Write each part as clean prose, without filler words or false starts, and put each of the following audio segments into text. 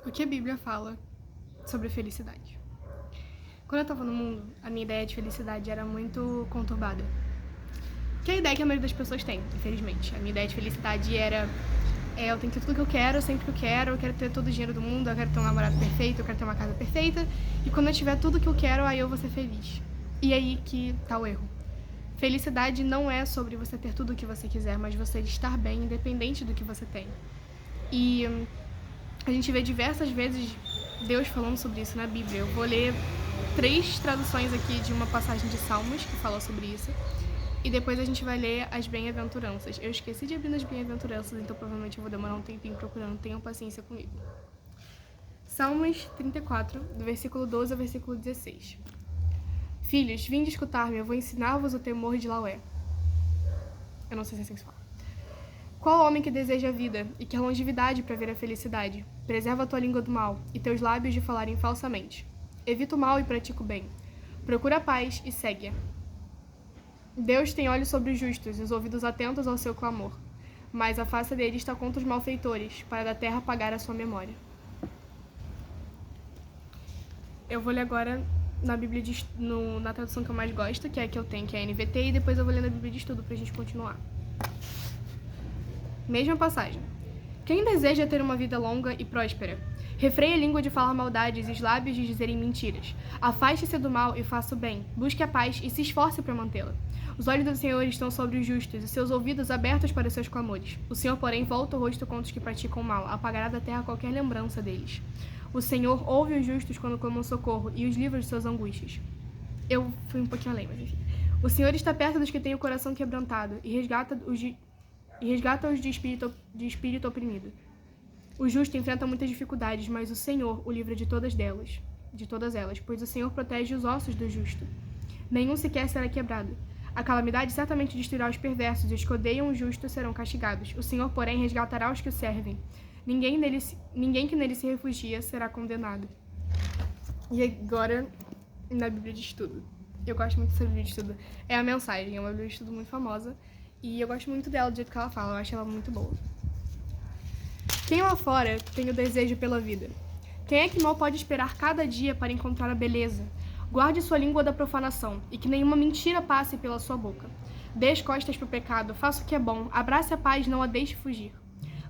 O que a Bíblia fala sobre felicidade? Quando eu estava no mundo, a minha ideia de felicidade era muito conturbada. Que é a ideia que a maioria das pessoas tem, infelizmente. A minha ideia de felicidade era eu tenho que ter tudo que eu quero, sempre que eu quero ter todo o dinheiro do mundo, eu quero ter um namorado perfeito, eu quero ter uma casa perfeita, e quando eu tiver tudo que eu quero, aí eu vou ser feliz. E aí que tá o erro. Felicidade não é sobre você ter tudo o que você quiser, mas você estar bem, independente do que você tem. E a gente vê diversas vezes Deus falando sobre isso na Bíblia. Eu vou ler 3 traduções aqui de uma passagem de Salmos que fala sobre isso. E depois a gente vai ler as bem-aventuranças. Eu esqueci de abrir nas bem-aventuranças, então provavelmente eu vou demorar um tempinho procurando. Tenham paciência comigo. Salmos 34, do versículo 12 ao versículo 16. Filhos, vinde escutar-me, eu vou ensinar-vos o temor de Laué. Eu não sei se é assim que se fala. Qual homem que deseja a vida e quer longevidade para ver a felicidade? Preserva a tua língua do mal e teus lábios de falarem falsamente. Evita o mal e pratica o bem. Procura a paz e segue-a. Deus tem olhos sobre os justos e os ouvidos atentos ao seu clamor, mas a face dele está contra os malfeitores, para da terra apagar a sua memória. Eu vou ler agora na Bíblia na tradução que eu mais gosto, que é a que eu tenho, que é a NVT, e depois eu vou ler na Bíblia de Estudo pra gente continuar. Mesma passagem. Quem deseja ter uma vida longa e próspera? Refreie a língua de falar maldades e os lábios de dizerem mentiras. Afaste-se do mal e faça o bem. Busque a paz e se esforce para mantê-la. Os olhos do Senhor estão sobre os justos e seus ouvidos abertos para seus clamores. O Senhor, porém, volta o rosto contra os que praticam o mal, apagará da terra qualquer lembrança deles. O Senhor ouve os justos quando clamam socorro e os livra de suas angústias. Eu fui um pouquinho além, mas enfim. O Senhor está perto dos que têm o coração quebrantado e resgata-os de espírito oprimido. O justo enfrenta muitas dificuldades, mas o Senhor o livra de todas elas, pois o Senhor protege os ossos do justo. Nenhum sequer será quebrado. A calamidade certamente destruirá os perversos, e os que odeiam o justo serão castigados. O Senhor, porém, resgatará os que o servem. Ninguém que nele se refugia será condenado. E agora, na Bíblia de Estudo. Eu gosto muito dessa Bíblia de Estudo. É a Mensagem, é uma Bíblia de Estudo muito famosa. E eu gosto muito dela, do jeito que ela fala. Eu acho ela muito boa. Quem lá fora tem o desejo pela vida? Quem é que mal pode esperar cada dia para encontrar a beleza? Guarde sua língua da profanação, e que nenhuma mentira passe pela sua boca. Dê as costas para o pecado, faça o que é bom, abrace a paz, não a deixe fugir.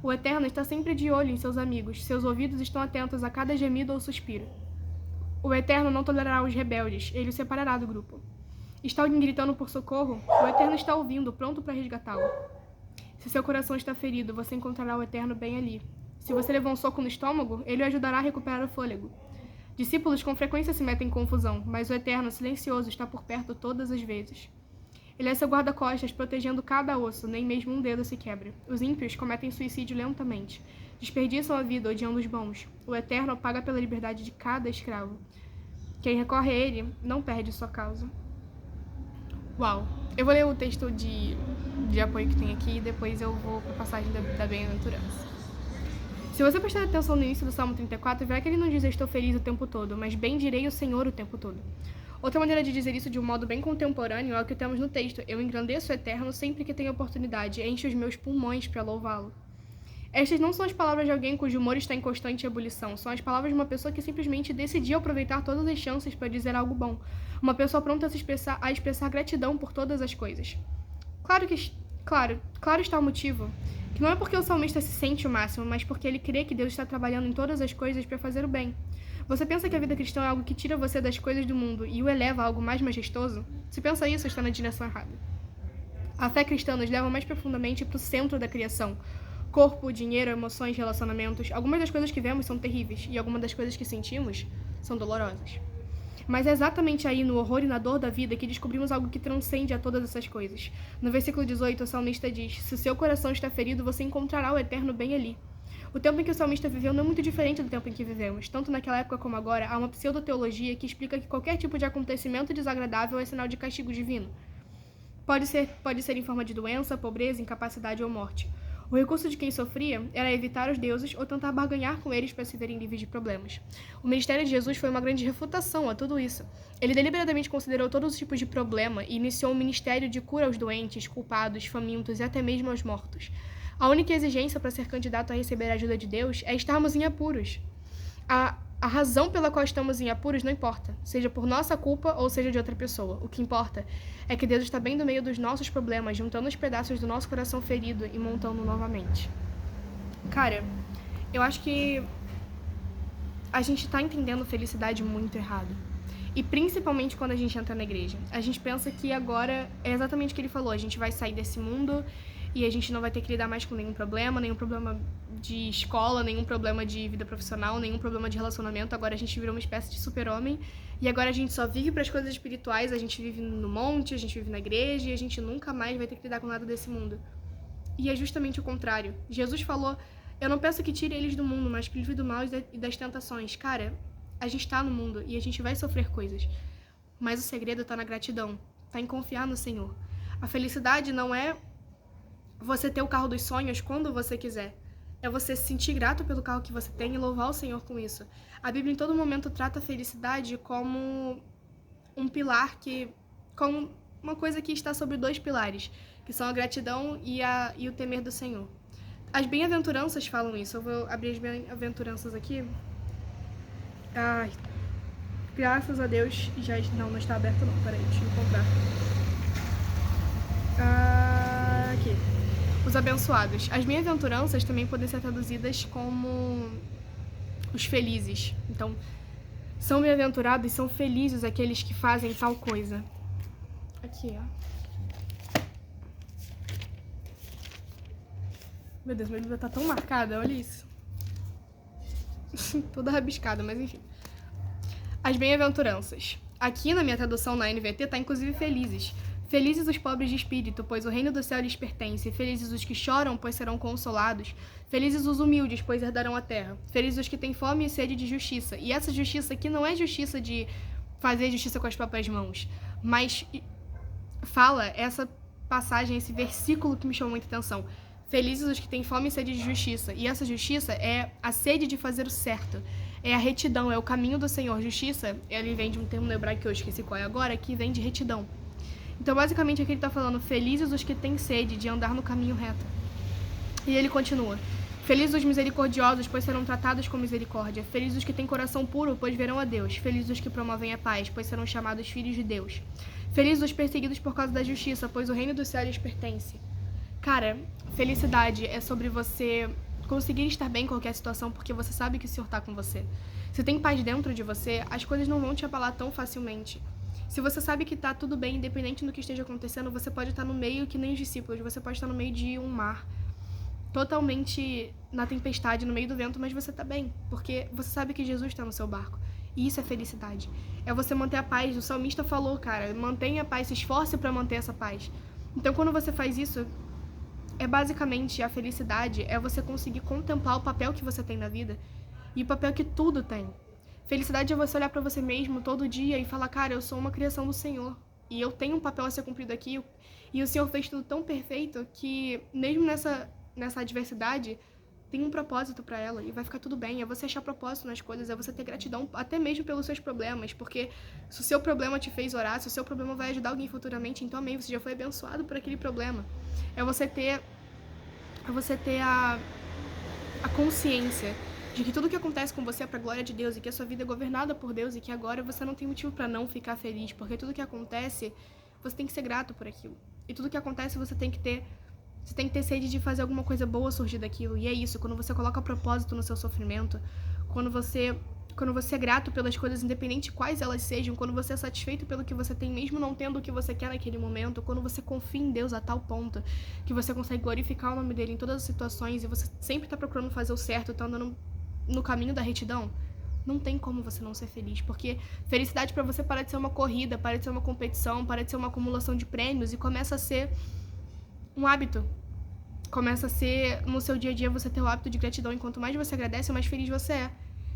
O Eterno está sempre de olho em seus amigos, seus ouvidos estão atentos a cada gemido ou suspiro. O Eterno não tolerará os rebeldes, ele os separará do grupo. Está alguém gritando por socorro? O Eterno está ouvindo, pronto para resgatá-lo. Se seu coração está ferido, você encontrará o Eterno bem ali. Se você levou um soco no estômago, ele o ajudará a recuperar o fôlego. Discípulos com frequência se metem em confusão, mas o Eterno, silencioso, está por perto todas as vezes. Ele é seu guarda-costas, protegendo cada osso, nem mesmo um dedo se quebra. Os ímpios cometem suicídio lentamente. Desperdiçam a vida odiando os bons. O Eterno paga pela liberdade de cada escravo. Quem recorre a ele não perde sua causa. Uau! Eu vou ler o texto de apoio que tem aqui e depois eu vou para a passagem da bem-aventurança. Se você prestar atenção no início do Salmo 34, verá que ele não diz eu estou feliz o tempo todo, mas bendirei o Senhor o tempo todo. Outra maneira de dizer isso de um modo bem contemporâneo é o que temos no texto. Eu engrandeço o Eterno sempre que tenho oportunidade, encho os meus pulmões para louvá-lo. Estas não são as palavras de alguém cujo humor está em constante ebulição, são as palavras de uma pessoa que simplesmente decidiu aproveitar todas as chances para dizer algo bom, uma pessoa pronta a expressar gratidão por todas as coisas. Claro está o motivo, que não é porque o salmista se sente o máximo, mas porque ele crê que Deus está trabalhando em todas as coisas para fazer o bem. Você pensa que a vida cristã é algo que tira você das coisas do mundo e o eleva a algo mais majestoso? Se pensa isso, está na direção errada. A fé cristã nos leva mais profundamente para o centro da criação. Corpo, dinheiro, emoções, relacionamentos. Algumas das coisas que vemos são terríveis e algumas das coisas que sentimos são dolorosas. Mas é exatamente aí, no horror e na dor da vida, que descobrimos algo que transcende a todas essas coisas. No versículo 18, o salmista diz: se o seu coração está ferido, você encontrará o Eterno bem ali. O tempo em que o salmista viveu não é muito diferente do tempo em que vivemos. Tanto naquela época como agora, há uma pseudo-teologia que explica que qualquer tipo de acontecimento desagradável é sinal de castigo divino. Pode ser em forma de doença, pobreza, incapacidade ou morte. O recurso de quem sofria era evitar os deuses ou tentar barganhar com eles para se verem livres de problemas. O ministério de Jesus foi uma grande refutação a tudo isso. Ele deliberadamente considerou todos os tipos de problema e iniciou um ministério de cura aos doentes, culpados, famintos e até mesmo aos mortos. A única exigência para ser candidato a receber a ajuda de Deus é estarmos em apuros. A razão pela qual estamos em apuros não importa, seja por nossa culpa ou seja de outra pessoa. O que importa é que Deus está bem no meio dos nossos problemas, juntando os pedaços do nosso coração ferido e montando novamente. Cara, eu acho que a gente tá entendendo felicidade muito errado. E principalmente quando a gente entra na igreja. A gente pensa que agora é exatamente o que ele falou, a gente vai sair desse mundo e a gente não vai ter que lidar mais com nenhum problema de escola, nenhum problema de vida profissional, nenhum problema de relacionamento. Agora a gente virou uma espécie de super-homem e agora a gente só vive para as coisas espirituais, a gente vive no monte, a gente vive na igreja e a gente nunca mais vai ter que lidar com nada desse mundo. E é justamente o contrário. Jesus falou, eu não peço que tire eles do mundo, mas que livre do mal e das tentações. Cara, a gente tá no mundo e a gente vai sofrer coisas. Mas o segredo tá na gratidão, tá em confiar no Senhor. A felicidade não é você ter o carro dos sonhos quando você quiser. É você se sentir grato pelo carro que você tem e louvar o Senhor com isso. A Bíblia em todo momento trata a felicidade como um pilar como uma coisa que está sobre 2 pilares, que são a gratidão e o temer do Senhor. As bem-aventuranças falam isso. Eu vou abrir as bem-aventuranças aqui. Ai, graças a Deus. Não está aberto não. Peraí, deixa eu encontrar. Aqui. Os abençoados. As bem-aventuranças também podem ser traduzidas como os felizes. Então, são bem-aventurados e são felizes aqueles que fazem tal coisa. Aqui, ó. Meu Deus, minha Bíblia tá tão marcada, olha isso. Toda rabiscada, mas enfim. As bem-aventuranças. Aqui na minha tradução na NVT tá inclusive felizes. Felizes os pobres de espírito, pois o reino do céu lhes pertence. Felizes os que choram, pois serão consolados. Felizes os humildes, pois herdarão a terra. Felizes os que têm fome e sede de justiça. E essa justiça aqui não é justiça de fazer justiça com as próprias mãos, mas fala essa passagem, esse versículo que me chamou muita atenção. Felizes os que têm fome e sede de justiça. E essa justiça é a sede de fazer o certo. É a retidão, é o caminho do Senhor. Justiça, ele vem de um termo no hebraico que eu esqueci qual é agora, que vem de retidão. Então, basicamente, aqui ele está falando, felizes os que têm sede de andar no caminho reto. E ele continua, felizes os misericordiosos, pois serão tratados com misericórdia. Felizes os que têm coração puro, pois verão a Deus. Felizes os que promovem a paz, pois serão chamados filhos de Deus. Felizes os perseguidos por causa da justiça, pois o reino do céu lhes pertence. Cara, felicidade é sobre você conseguir estar bem em qualquer situação, porque você sabe que o Senhor está com você. Se tem paz dentro de você, as coisas não vão te abalar tão facilmente. Se você sabe que tá tudo bem, independente do que esteja acontecendo, você pode estar no meio que nem os discípulos, você pode estar no meio de um mar, totalmente na tempestade, no meio do vento, mas você tá bem, porque você sabe que Jesus está no seu barco. E isso é felicidade. É você manter a paz. O salmista falou, cara, mantenha a paz, se esforce para manter essa paz. Então, quando você faz isso, é basicamente a felicidade, é você conseguir contemplar o papel que você tem na vida e o papel que tudo tem. Felicidade é você olhar pra você mesmo todo dia e falar, cara, eu sou uma criação do Senhor e eu tenho um papel a ser cumprido aqui e o Senhor fez tudo tão perfeito que mesmo nessa adversidade tem um propósito pra ela e vai ficar tudo bem. É você achar propósito nas coisas, é você ter gratidão até mesmo pelos seus problemas, porque se o seu problema te fez orar, se o seu problema vai ajudar alguém futuramente, então amém, você já foi abençoado por aquele problema. É você ter a consciência de que tudo que acontece com você é pra glória de Deus e que a sua vida é governada por Deus e que agora você não tem motivo pra não ficar feliz, porque tudo que acontece, você tem que ser grato por aquilo. E tudo que acontece, você tem que ter sede de fazer alguma coisa boa surgir daquilo. E é isso, quando você coloca propósito no seu sofrimento, quando você é grato pelas coisas, independente quais elas sejam, quando você é satisfeito pelo que você tem, mesmo não tendo o que você quer naquele momento, quando você confia em Deus a tal ponto que você consegue glorificar o nome dele em todas as situações e você sempre tá procurando fazer o certo, tá andando no caminho da retidão, não tem como você não ser feliz, porque felicidade pra você para de ser uma corrida, para de ser uma competição, para de ser uma acumulação de prêmios e começa a ser um hábito. Começa a ser, no seu dia a dia, você ter o hábito de gratidão, e quanto mais você agradece, mais feliz você é.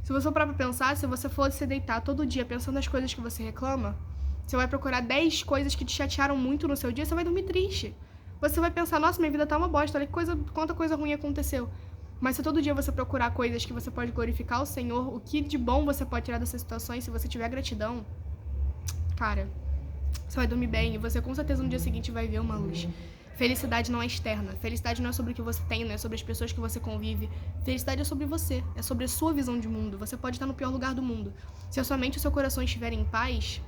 Se você for parar pra pensar, se você for se deitar todo dia pensando nas coisas que você reclama, você vai procurar 10 coisas que te chatearam muito no seu dia, você vai dormir triste. Você vai pensar, nossa, minha vida tá uma bosta, olha quanta coisa ruim aconteceu. Mas se todo dia você procurar coisas que você pode glorificar o Senhor, o que de bom você pode tirar dessas situações, se você tiver gratidão, cara, você vai dormir bem e você com certeza no dia seguinte vai ver uma luz. Felicidade não é externa. Felicidade não é sobre o que você tem, não é sobre as pessoas que você convive. Felicidade é sobre você, é sobre a sua visão de mundo. Você pode estar no pior lugar do mundo. Se a sua mente e o seu coração estiverem em paz,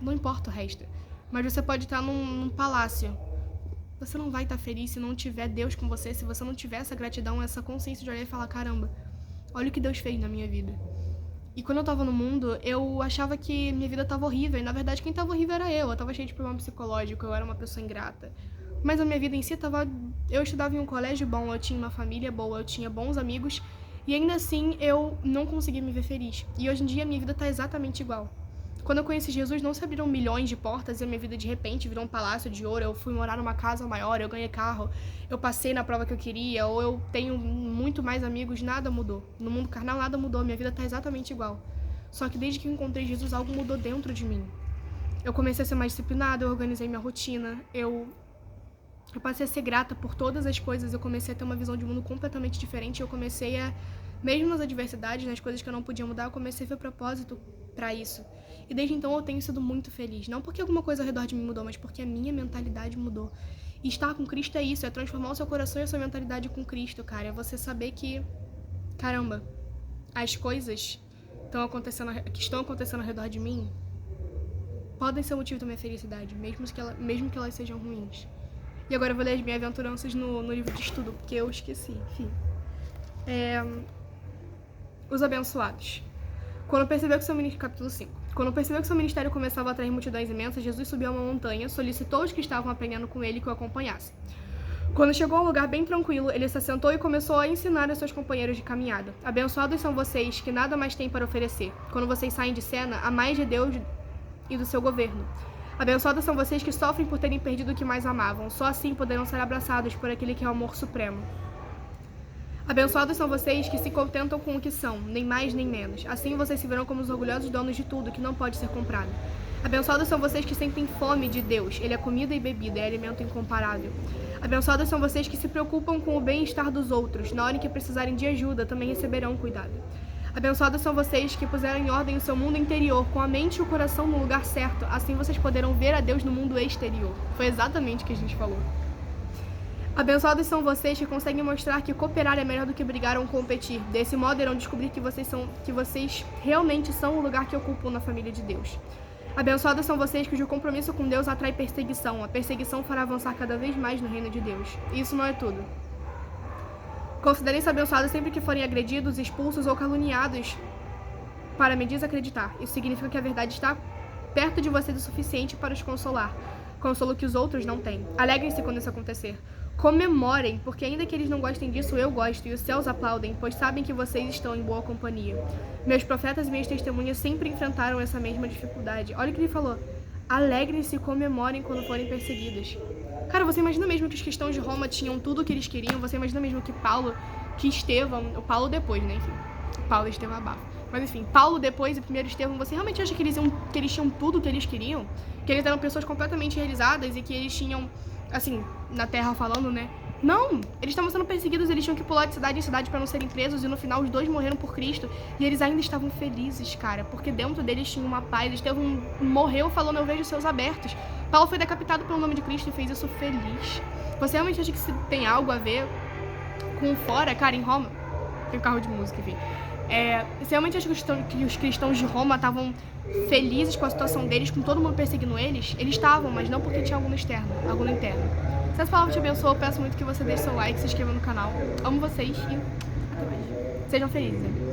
não importa o resto. Mas você pode estar num palácio. Você não vai estar feliz se não tiver Deus com você, se você não tiver essa gratidão, essa consciência de olhar e falar, caramba, olha o que Deus fez na minha vida. E quando eu tava no mundo, eu achava que minha vida tava horrível. E na verdade quem tava horrível era eu. Eu tava cheia de problema psicológico, eu era uma pessoa ingrata. Mas a minha vida em si tava... Eu estudava em um colégio bom, eu tinha uma família boa, eu tinha bons amigos. E ainda assim, eu não conseguia me ver feliz. E hoje em dia, a minha vida tá exatamente igual. Quando eu conheci Jesus, não se abriram milhões de portas e a minha vida, de repente, virou um palácio de ouro. Eu fui morar numa casa maior, eu ganhei carro, eu passei na prova que eu queria, ou eu tenho muito mais amigos. Nada mudou. No mundo carnal, nada mudou. A minha vida tá exatamente igual. Só que desde que eu encontrei Jesus, algo mudou dentro de mim. Eu comecei a ser mais disciplinada, eu organizei minha rotina, eu passei a ser grata por todas as coisas, eu comecei a ter uma visão de mundo completamente diferente, eu comecei a, mesmo nas adversidades, nas coisas que eu não podia mudar, eu comecei a ver propósito pra isso. E desde então eu tenho sido muito feliz, não porque alguma coisa ao redor de mim mudou, mas porque a minha mentalidade mudou. E estar com Cristo é isso, é transformar o seu coração e a sua mentalidade com Cristo, cara, é você saber que, caramba, as coisas que estão acontecendo ao redor de mim podem ser o motivo da minha felicidade, mesmo que elas sejam ruins. E agora eu vou ler as bem-aventuranças no livro de estudo, porque eu esqueci, enfim. Os abençoados. Quando percebeu que seu ministério... Capítulo 5. Quando percebeu que seu ministério começava a atrair multidões imensas, Jesus subiu a uma montanha, solicitou os que estavam aprendendo com ele que o acompanhassem. Quando chegou a um lugar bem tranquilo, ele se assentou e começou a ensinar aos seus companheiros de caminhada. Abençoados são vocês que nada mais têm para oferecer. Quando vocês saem de cena, há mais de Deus e do seu governo. Abençoados são vocês que sofrem por terem perdido o que mais amavam. Só assim poderão ser abraçados por aquele que é o amor supremo. Abençoados são vocês que se contentam com o que são, nem mais nem menos. Assim vocês se verão como os orgulhosos donos de tudo que não pode ser comprado. Abençoados são vocês que sentem fome de Deus. Ele é comida e bebida, é alimento incomparável. Abençoados são vocês que se preocupam com o bem-estar dos outros. Na hora em que precisarem de ajuda, também receberão cuidado. Abençoados são vocês que puseram em ordem o seu mundo interior, com a mente e o coração no lugar certo. Assim vocês poderão ver a Deus no mundo exterior. Foi exatamente o que a gente falou. Abençoados são vocês que conseguem mostrar que cooperar é melhor do que brigar ou competir. Desse modo, irão descobrir que vocês realmente são o lugar que ocupam na família de Deus. Abençoados são vocês cujo compromisso com Deus atrai perseguição. A perseguição fará avançar cada vez mais no reino de Deus. E isso não é tudo. Considerem-se abençoados sempre que forem agredidos, expulsos ou caluniados para me desacreditar. Isso significa que a verdade está perto de vocês o suficiente para os consolar. Consolo que os outros não têm. Alegrem-se quando isso acontecer. Comemorem, porque ainda que eles não gostem disso, eu gosto, e os céus aplaudem, pois sabem que vocês estão em boa companhia. Meus profetas e minhas testemunhas sempre enfrentaram essa mesma dificuldade. Olha o que ele falou. Alegrem-se e comemorem quando forem perseguidos. Cara, você imagina mesmo que os cristãos de Roma tinham tudo o que eles queriam? Você imagina mesmo que Estevão, o Paulo depois, né, enfim. Paulo e Estevão abafa. Mas enfim, Paulo depois e primeiro Estevão, você realmente acha que eles tinham tudo o que eles queriam? Que eles eram pessoas completamente realizadas e que eles tinham, assim, na terra falando, né? Não! Eles estavam sendo perseguidos, eles tinham que pular de cidade em cidade para não serem presos e no final os dois morreram por Cristo e eles ainda estavam felizes, cara, porque dentro deles tinha uma paz. Estevão morreu falando, eu vejo os céus abertos. Paulo foi decapitado pelo nome de Cristo e fez isso feliz. Você realmente acha que isso tem algo a ver com fora? Cara, em Roma tem um carro de música, enfim. Você realmente acha que os cristãos de Roma estavam felizes com a situação deles, com todo mundo perseguindo eles? Eles estavam, mas não porque tinha algo no externo, algo no interno. Se essa palavra te abençoou, eu peço muito que você deixe seu like, se inscreva no canal. Amo vocês e até mais. Sejam felizes.